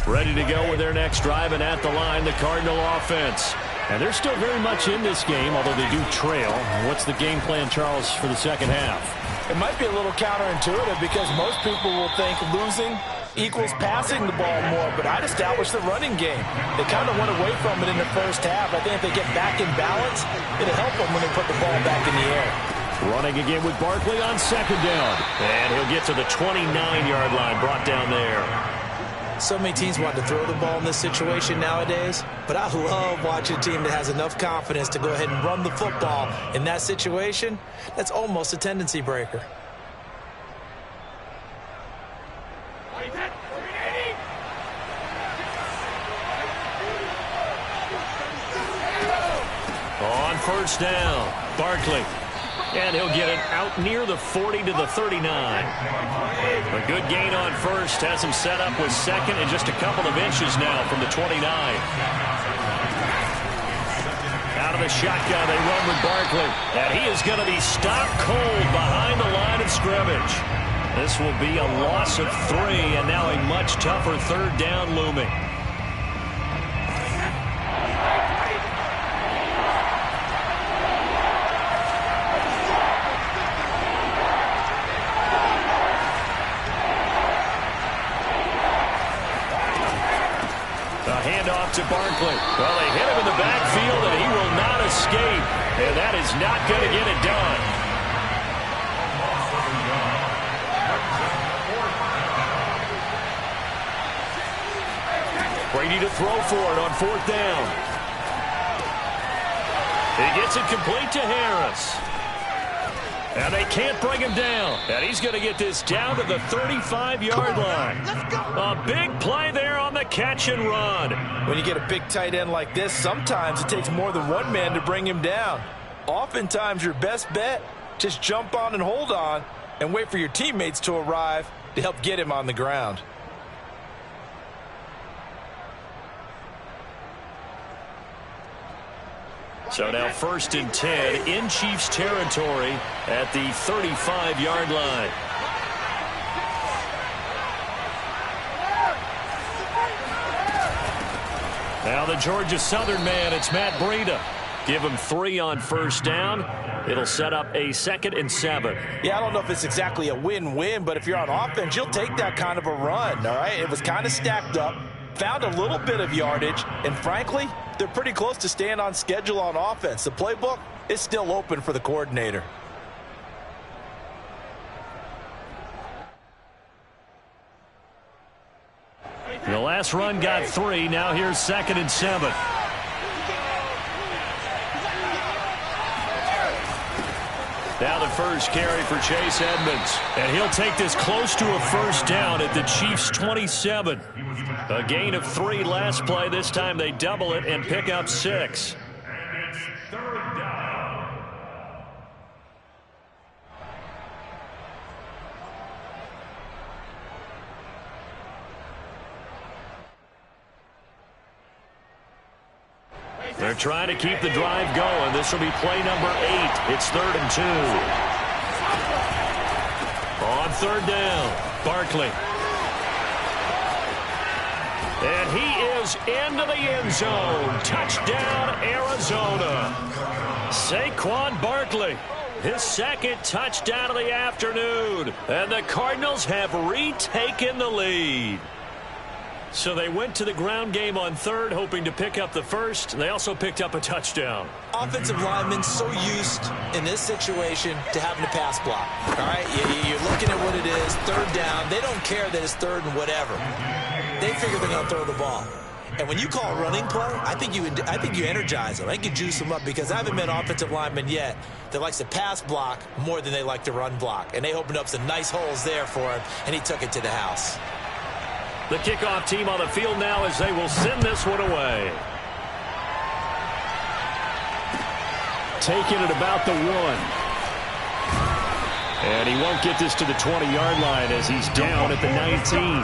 Ready to go with their next drive, and at the line, the Cardinal offense. And they're still very much in this game, although they do trail. What's the game plan, Charles, for the second half? It might be a little counterintuitive because most people will think losing equals passing the ball more, but I'd establish the running game. They kind of went away from it in the first half. I think if they get back in balance, it'll help them when they put the ball back in the air. Running again with Barkley on second down. And he'll get to the 29-yard line, brought down there. So many teams want to throw the ball in this situation nowadays, but I love watching a team that has enough confidence to go ahead and run the football in that situation. That's almost a tendency breaker. On first down, Barkley. And he'll get it out near the 40 to the 39. A good gain on first. Has him set up with second and just a couple of inches now from the 29. Out of the shotgun, they run with Barkley. And he is going to be stopped cold behind the line of scrimmage. This will be a loss of 3, and now a much tougher third down looming. Handoff to Barkley. Well, they hit him in the backfield, and he will not escape. And that is not going to get it done. Brady to throw for it on fourth down. He gets it complete to Harris. And they can't bring him down. And he's going to get this down to the 35-yard line. A big play there on the catch and run. When you get a big tight end like this, sometimes it takes more than one man to bring him down. Oftentimes, your best bet, just jump on and hold on and wait for your teammates to arrive to help get him on the ground. So now 1st and 10 in Chiefs territory at the 35-yard line. Now the Georgia Southern man, it's Matt Breida. Give him 3 on first down. It'll set up a 2nd and 7. Yeah, I don't know if it's exactly a win-win, but if you're on offense, you'll take that kind of a run, all right? It was kind of stacked up, found a little bit of yardage, and frankly, they're pretty close to staying on schedule on offense. The playbook is still open for the coordinator. The last run got 3. Now here's 2nd and 7. Now the first carry for Chase Edmonds. And he'll take this close to a first down at the Chiefs' 27. A gain of 3 last play. This time they double it and pick up 6. They're trying to keep the drive going. This will be play number 8. It's 3rd and 2. On 3rd down, Barkley. And he is into the end zone. Touchdown, Arizona. Saquon Barkley, his 2nd touchdown of the afternoon. And the Cardinals have retaken the lead. So they went to the ground game on 3rd, hoping to pick up the 1st. They also picked up a touchdown. Offensive linemen so used in this situation to having to pass block. All right, you're looking at what it is, 3rd down. They don't care that it's 3rd and whatever. They figure they're going to throw the ball. And when you call a running play, I think you energize them. I think you juice them up because I haven't met offensive linemen yet that likes to pass block more than they like to run block. And they opened up some nice holes there for him, and he took it to the house. The kickoff team on the field now as they will send this one away. Taking it about the 1. And he won't get this to the 20-yard line as he's down at the 19.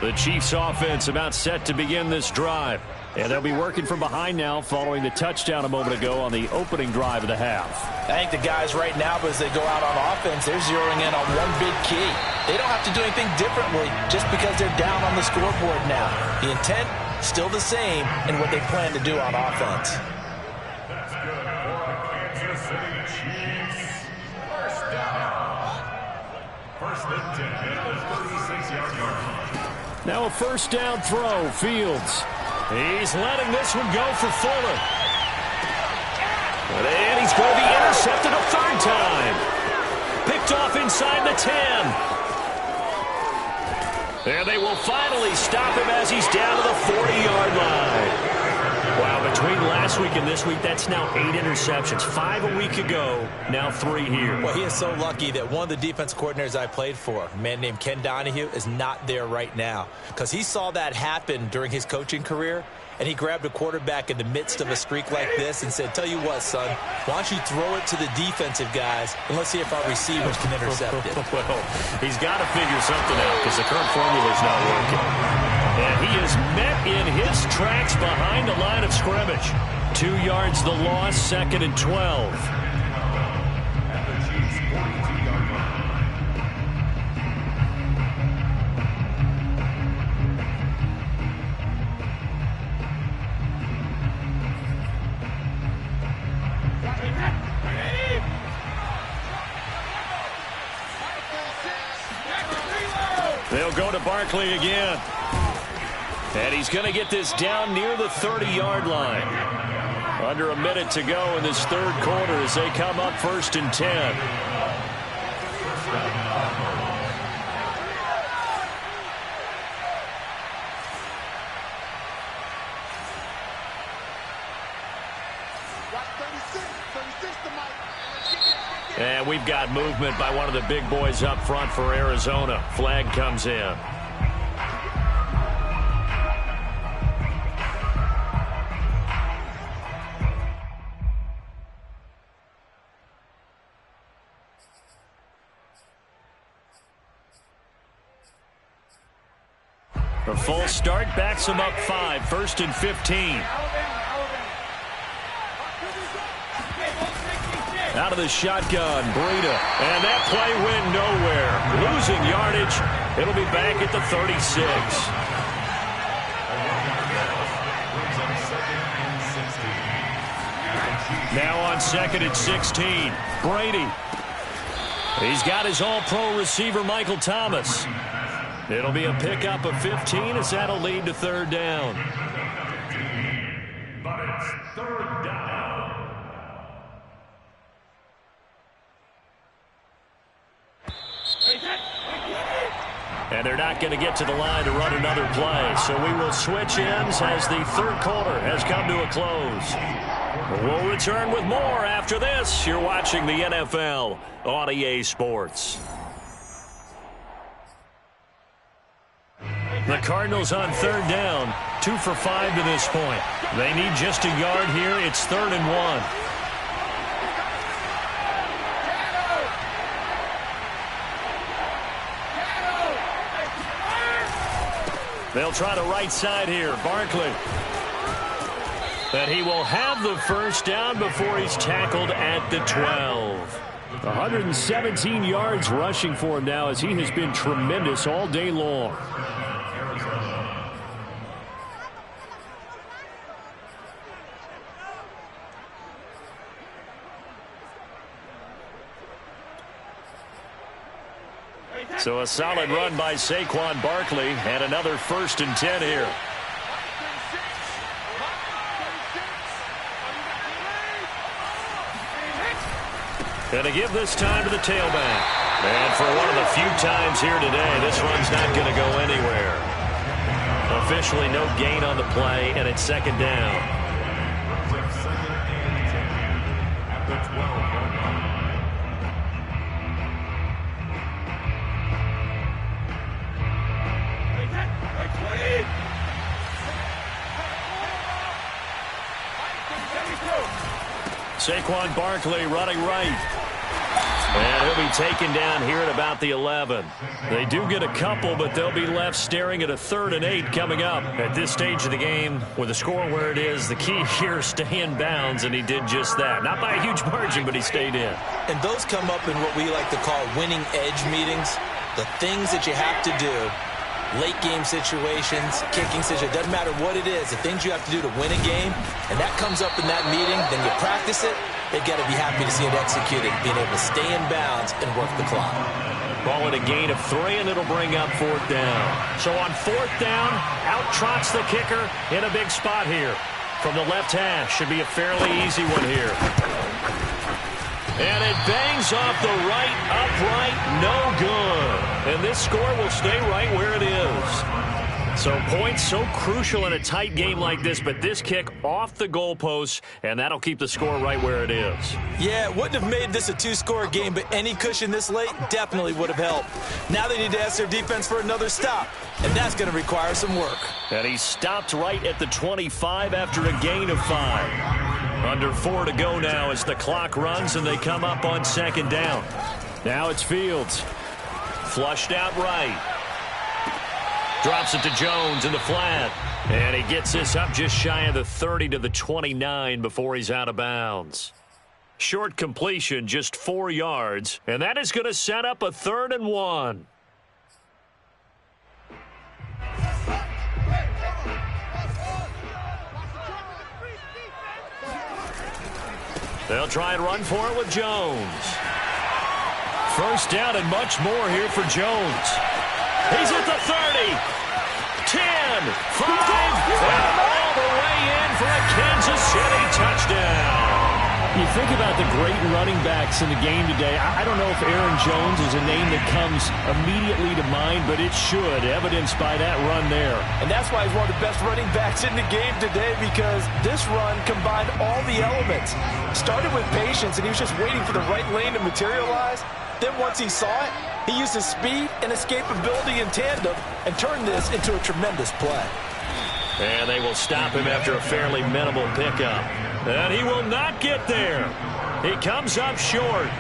The Chiefs offense about set to begin this drive. And they'll be working from behind now following the touchdown a moment ago on the opening drive of the half. I think the guys right now, as they go out on offense, they're zeroing in on one big key. They don't have to do anything differently just because they're down on the scoreboard now. The intent, still the same in what they plan to do on offense. Now a first down throw, Fields. He's letting this one go for Fuller. And he's going to be intercepted a third time. Picked off inside the 10. And they will finally stop him as he's down to the 40-yard line. Wow, between last week and this week, that's now 8 interceptions. 5 a week ago, now 3 here. Well, he is so lucky that one of the defense coordinators I played for, a man named Ken Donahue, is not there right now. Because he saw that happen during his coaching career, and he grabbed a quarterback in the midst of a streak like this and said, tell you what, son, why don't you throw it to the defensive guys, and let's see if our receivers can intercept it. Well, he's got to figure something out because the current formula is not working. And he is met in his tracks behind the line of scrimmage. 2 yards the loss, 2nd and 12. They'll go to Barkley again. And he's going to get this down near the 30-yard line. Under a minute to go in this third quarter as they come up 1st and 10. And we've got movement by one of the big boys up front for Arizona. Flag comes in. A full start backs him up 5, 1st and 15. Out of the shotgun, Breida. And that play went nowhere. Losing yardage. It'll be back at the 36. Now on 2nd and 16. Brady. He's got his all-pro receiver, Michael Thomas. It'll be a pickup of 15 as that'll lead to 3rd down. But it's 3rd down. And they're not going to get to the line to run another play. So we will switch ends as the third quarter has come to a close. We'll return with more after this. You're watching the NFL on EA Sports. The Cardinals on 3rd down, 2 for 5 to this point. They need just a yard here. It's 3rd and 1. They'll try the right side here. Barkley. And he will have the first down before he's tackled at the 12. 117 yards rushing for him now as he has been tremendous all day long. So a solid run by Saquon Barkley and another 1st and 10 here. Going to give this time to the tailback. And for one of the few times here today, this run's not going to go anywhere. Officially no gain on the play, and it's 2nd down. Saquon Barkley running right. And he'll be taken down here at about the 11. They do get a couple, but they'll be left staring at a 3rd and 8 coming up. At this stage of the game, with the score where it is, the key here is stay in bounds, and he did just that. Not by a huge margin, but he stayed in. And those come up in what we like to call winning edge meetings. The things that you have to do, late game situations, kicking situations, doesn't matter what it is, the things you have to do to win a game, and that comes up in that meeting, then you practice it. They've got to be happy to see it executed, being able to stay in bounds and work the clock. Ball at a gain of 3, and it'll bring up 4th down. So on 4th down, out trots the kicker in a big spot here. From the left half, should be a fairly easy one here. And it bangs off the right upright, no good. And this score will stay right where it is. So points so crucial in a tight game like this, but this kick off the goalpost, and that'll keep the score right where it is. Yeah, it wouldn't have made this a 2-score game, but any cushion this late definitely would have helped. Now they need to ask their defense for another stop, and that's going to require some work. And he stopped right at the 25 after a gain of 5. Under 4 to go now as the clock runs, and they come up on 2nd down. Now it's Fields. Flushed out right. Drops it to Jones in the flat. And he gets this up just shy of the 30 to the 29 before he's out of bounds. Short completion, just 4 yards. And that is going to set up a 3rd and 1. They'll try and run for it with Jones. First down and much more here for Jones. He's at the 30, 10, 5, and all the way in for a Kansas City touchdown. You think about the great running backs in the game today. I don't know if Aaron Jones is a name that comes immediately to mind, but it should, evidenced by that run there. And that's why he's one of the best running backs in the game today, because this run combined all the elements. Started with patience, and he was just waiting for the right lane to materialize. Then once he saw it, he used his speed and escapability in tandem and turned this into a tremendous play. And they will stop him after a fairly minimal pickup. And he will not get there. He comes up short.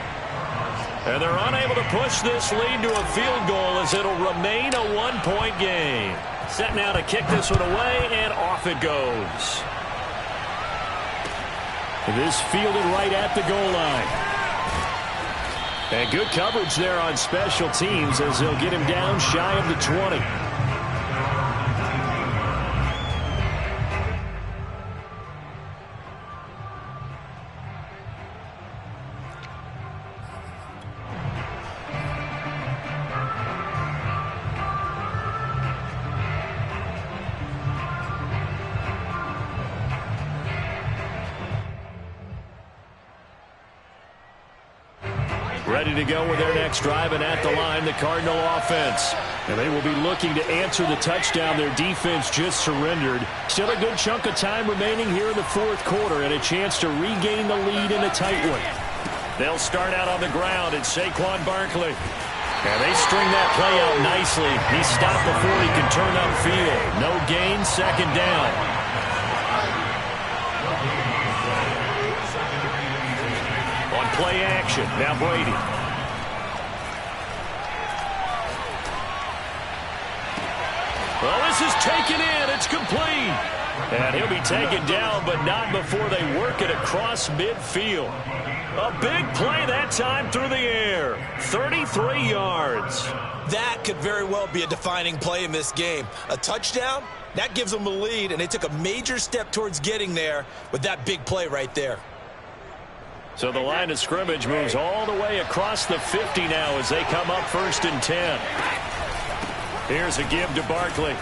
And they're unable to push this lead to a field goal as it'll remain a 1-point game. Set now to kick this one away, and off it goes. This fielded right at the goal line. And good coverage there on special teams as they'll get him down shy of the 20. Ready to go with their next drive, and at the line, the Cardinal offense. And they will be looking to answer the touchdown their defense just surrendered. Still a good chunk of time remaining here in the 4th quarter, and a chance to regain the lead in a tight one. They'll start out on the ground, and Saquon Barkley. And they string that play out nicely. He stopped before he could turn upfield. No gain, 2nd down. Play action. Now Brady. Well, this is taken in. It's complete. And he'll be taken down, but not before they work it across midfield. A big play that time through the air. 33 yards. That could very well be a defining play in this game. A touchdown, that gives them a lead, and they took a major step towards getting there with that big play right there. So the line of scrimmage moves all the way across the 50 now as they come up 1st and 10. Here's a give to Barkley.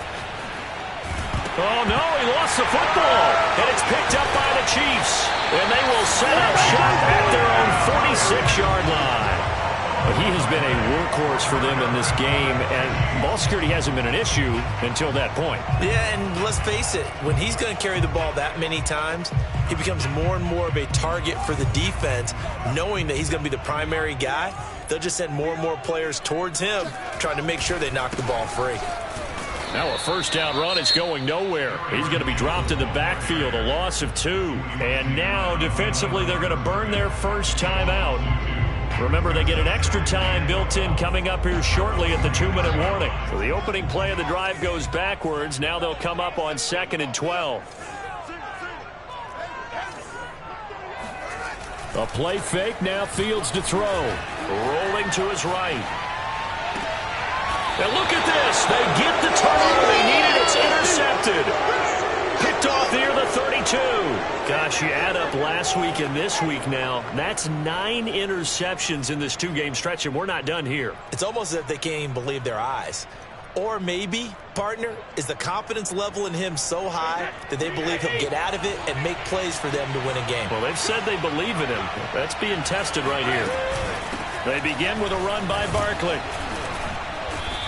Oh, no, he lost the football. And it's picked up by the Chiefs. And they will set up shop at their own 46-yard line. But he has been a workhorse for them in this game, and ball security hasn't been an issue until that point. Yeah, and let's face it, when he's going to carry the ball that many times, he becomes more and more of a target for the defense, knowing that he's going to be the primary guy. They'll just send more and more players towards him, trying to make sure they knock the ball free. Now a 1st down run is going nowhere. He's going to be dropped in the backfield, a loss of 2. And now defensively they're going to burn their first time out. Remember, they get an extra time built in coming up here shortly at the 2-minute warning. So the opening play of the drive goes backwards. Now they'll come up on 2nd and 12. A play fake. Now Fields to throw. Rolling to his right. And look at this. They get the turnover they needed. It's intercepted. Picked off near the 32. Gosh, you add up last week and this week now. That's 9 interceptions in this 2-game stretch, and we're not done here. It's almost as if they can't even believe their eyes. Or maybe, partner, is the confidence level in him so high that they believe he'll get out of it and make plays for them to win a game. Well, they've said they believe in him. That's being tested right here. They begin with a run by Barkley.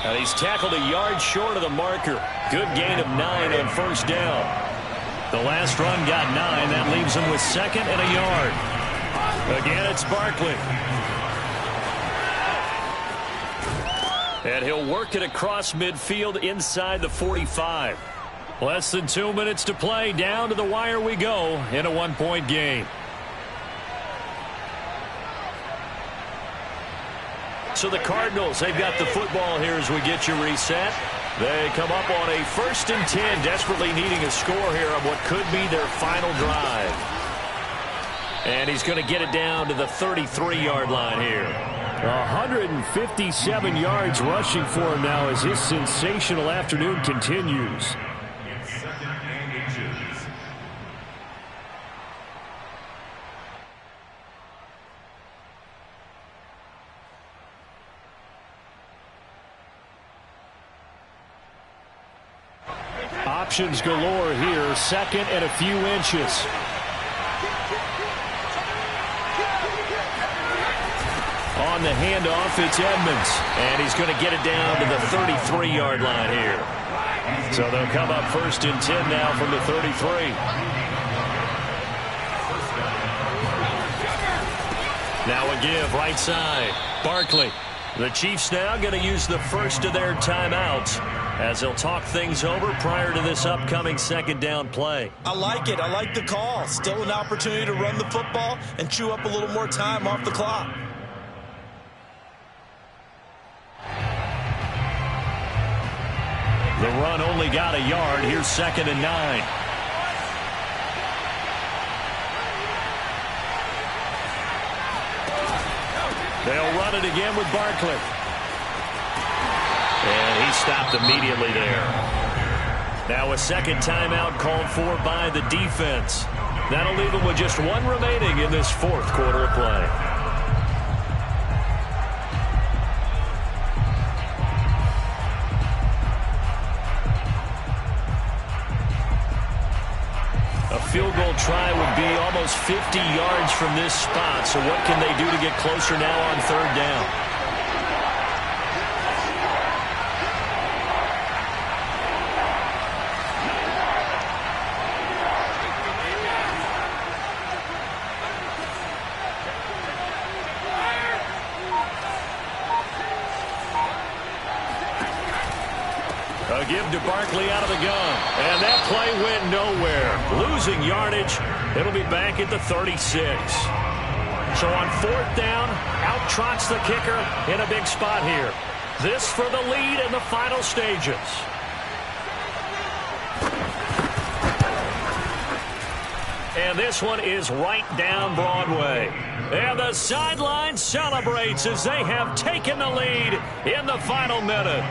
And he's tackled a yard short of the marker. Good gain of 9 on first down. The last run got 9. That leaves him with 2nd and a yard. Again, it's Barkley. And he'll work it across midfield inside the 45. Less than 2 minutes to play. Down to the wire we go in a 1-point game. So the Cardinals, they've got the football here as we get you reset. They come up on a 1st and 10, desperately needing a score here on what could be their final drive. And he's going to get it down to the 33-yard line here. 157 yards rushing for him now as his sensational afternoon continues. Options galore here. 2nd and a few inches. On the handoff, it's Edmonds. And he's going to get it down to the 33-yard line here. So they'll come up 1st and 10 now from the 33. Now a give right side. Barkley. The Chiefs now going to use the first of their timeouts as they'll talk things over prior to this upcoming 2nd down play. I like it. I like the call. Still an opportunity to run the football and chew up a little more time off the clock. The run only got a yard. Here's 2nd and 9. They'll run it again with Barkley. And he stopped immediately there. Now a 2nd timeout called for by the defense. That'll leave them with just 1 remaining in this 4th quarter of play. A field goal try would be almost 50 yards from this spot. So what can they do to get closer now on 3rd down? A give to Barkley out of the gun. And that play went nowhere. Losing yardage. It'll be back at the 36. So on 4th down, out trots the kicker in a big spot here. This for the lead in the final stages. And this one is right down Broadway. And the sideline celebrates as they have taken the lead in the final minute.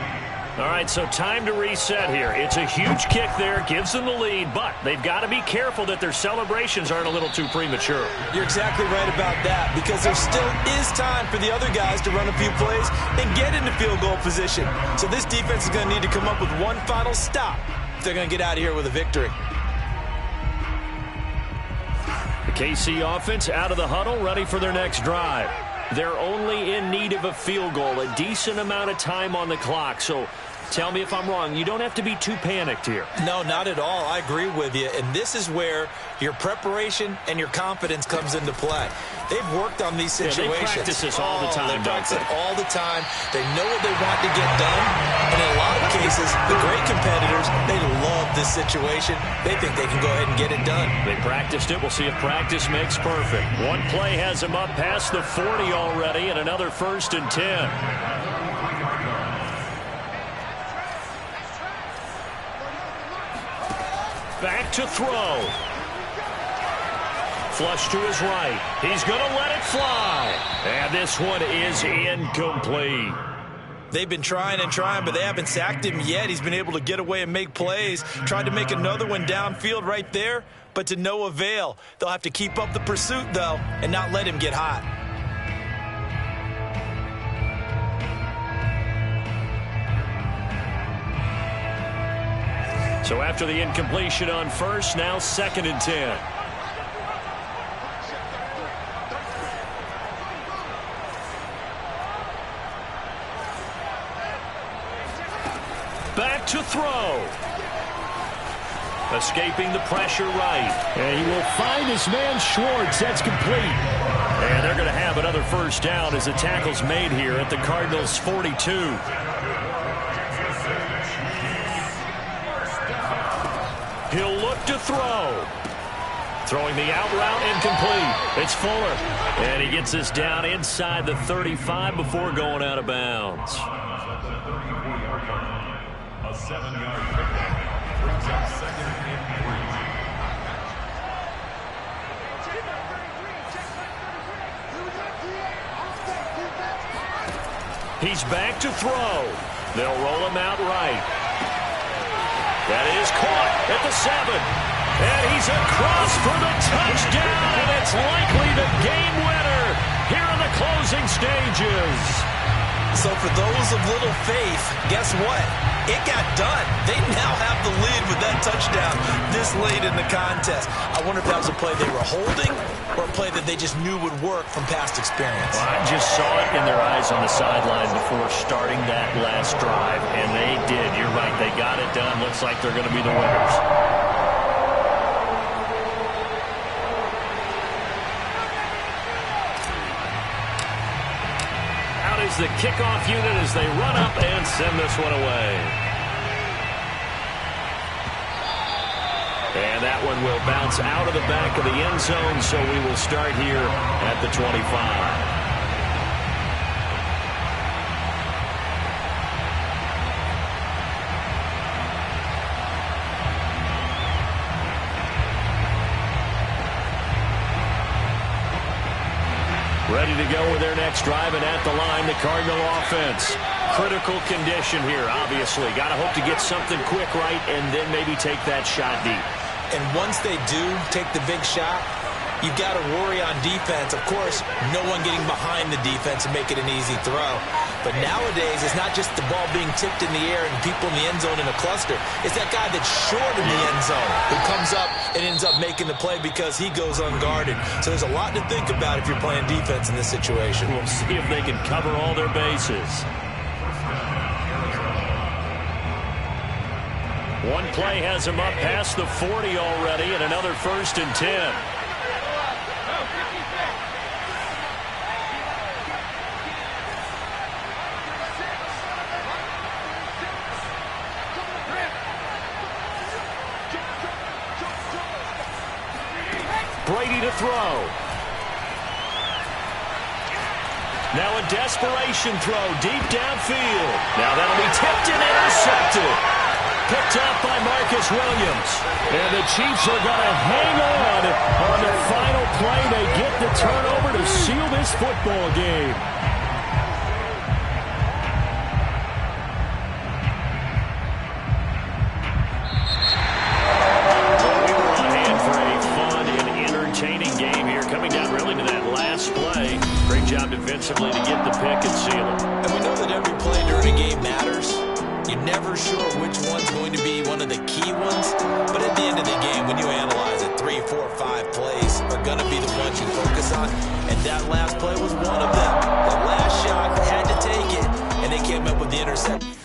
All right, so time to reset here. It's a huge kick there, gives them the lead, but they've got to be careful that their celebrations aren't a little too premature. You're exactly right about that, because there still is time for the other guys to run a few plays and get into field goal position. So this defense is going to need to come up with one final stop if they're going to get out of here with a victory. The KC offense out of the huddle, ready for their next drive. They're only in need of a field goal, a decent amount of time on the clock, so Tell me if I'm wrong. You don't have to be too panicked here. No, not at all. I agree with you. And this is where your preparation and your confidence comes into play. They've worked on these situations. They practice this all the time, They practice it all the time. They know what they want to get done. And in a lot of cases, the great competitors, they love this situation. They think they can go ahead and get it done. They practiced it. We'll see if practice makes perfect. One play has them up past the 40 already, and another 1st and 10. Back to throw. Flush to his right. He's going to let it fly. And this one is incomplete. They've been trying and trying, but they haven't sacked him yet. He's been able to get away and make plays. Tried to make another one downfield right there, but to no avail. They'll have to keep up the pursuit, though, and not let him get hot. So after the incompletion on 1st, now 2nd and 10. Back to throw. Escaping the pressure right. And he will find his man Schwartz. That's complete. And they're going to have another 1st down as the tackle's made here at the Cardinals' 42. He'll look to throw. Throwing the out route incomplete. It's Fuller. And he gets this down inside the 35 before going out of bounds. A 7-yard pickup brings up 2nd and 3. He's back to throw. They'll roll him out right. That is caught at the 7. And he's across for the touchdown, and it's likely the game winner here in the closing stages. So for those of little faith, guess what? It got done. They now have the lead with that touchdown this late in the contest. I wonder if that was a play they were holding or a play that they just knew would work from past experience. Well, I just saw it in their eyes on the sideline before starting that last drive, and they did. You're right. They got it done. Looks like they're going to be the winners. Is the kickoff unit as they run up and send this one away. And that one will bounce out of the back of the end zone, so we will start here at the 25. Ready to go with their next drive, and at the line, the Cardinal offense. Critical condition here, obviously. Got to hope to get something quick right and then maybe take that shot deep. And once they do take the big shot, you've got to worry on defense. Of course, no one getting behind the defense and make it an easy throw. But nowadays, it's not just the ball being tipped in the air and people in the end zone in a cluster. It's that guy that's short in the end zone who comes up and ends up making the play because he goes unguarded. So there's a lot to think about if you're playing defense in this situation. We'll see if they can cover all their bases. One play has him up past the 40 already, and another 1st and 10. Brady to throw. Now a desperation throw deep downfield. Now that'll be tipped and intercepted. Picked up by Marcus Williams. And the Chiefs are going to hang on their final play. They get the turnover to seal this football game. Defensively to get the pick and seal it. And we know that every play during a game matters. You're never sure which one's going to be one of the key ones. But at the end of the game, when you analyze it, 3, 4, 5 plays are going to be the ones you focus on. And that last play was one of them. The last shot had to take it, and they came up with the interception.